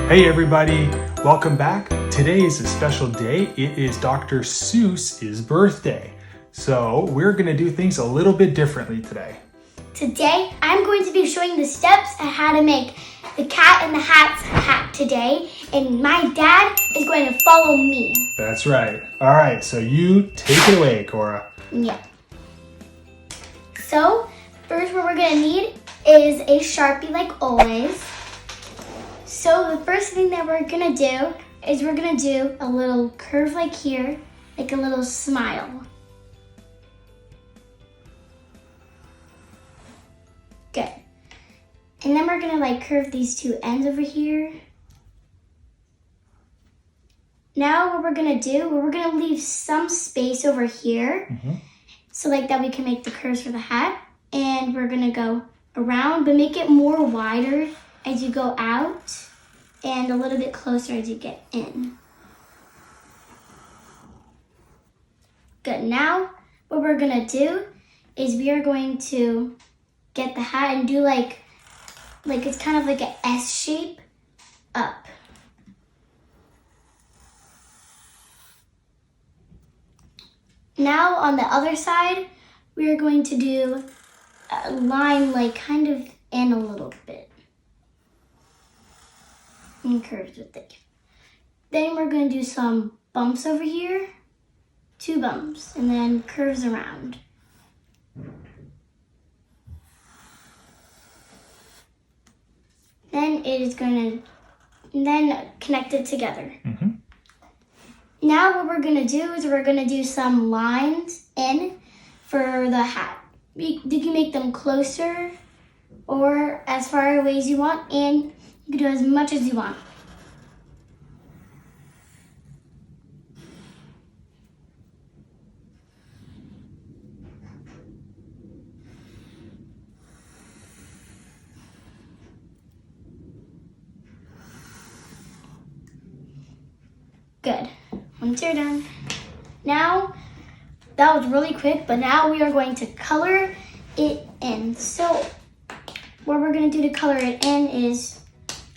Hey everybody, welcome back. Today is a special day. It is Dr. Seuss's birthday. So we're gonna do things a little bit differently today. Today, I'm going to be showing the steps on how to make the Cat in the Hat's hat today, and my dad is going to follow me. That's right. All right, so you take it away, Kora. Yeah. So, first what we're gonna need is a Sharpie like always. So the first thing that we're gonna do is we're gonna do a little curve like here, like a little smile. Good. And then we're gonna like curve these two ends over here. Now what we're gonna do, we're gonna leave some space over here, so like that we can make the curves for the hat. And we're gonna go around, but make it more wider as you go out and a little bit closer as you get in. Good. Now what we're gonna do is we are going to get the hat and do like it's kind of like an S shape up. Now on the other side, we are going to do a line like kind of in a little bit. And curves with it. Then we're going to do some bumps over here, 2 bumps, and then curves around. Then it is going to connect it together. Now what we're going to do is we're going to do some lines in for the hat. You can make them closer or as far away as you want, and you can do as much as you want. Good. Once you're done. Now, that was really quick, but now we are going to color it in. So, what we're going to do to color it in is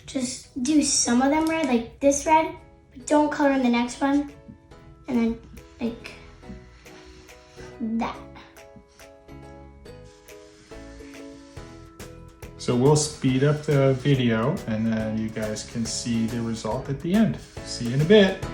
just do some of them red, like this red, but don't color in the next one. And then, like that. So we'll speed up the video and then you guys can see the result at the end. See you in a bit.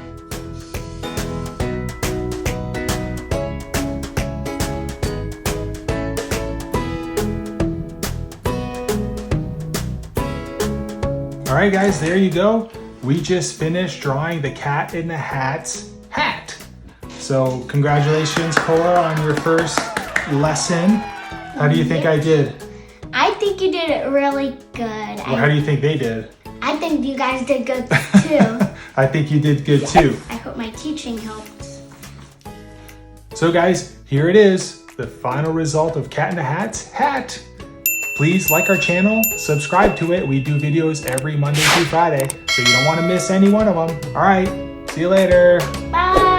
All right guys, there you go. We just finished drawing the Cat in the Hat's hat. So congratulations, Kora, on your first lesson. How do you think I did? I think you did it really good. Well, how do you think they did? I think you guys did good too. I think you did good too. I hope my teaching helped. So guys, here it is, the final result of Cat in the Hat's hat. Please like our channel, subscribe to it. We do videos every Monday through Friday, so you don't want to miss any one of them. All right, see you later. Bye.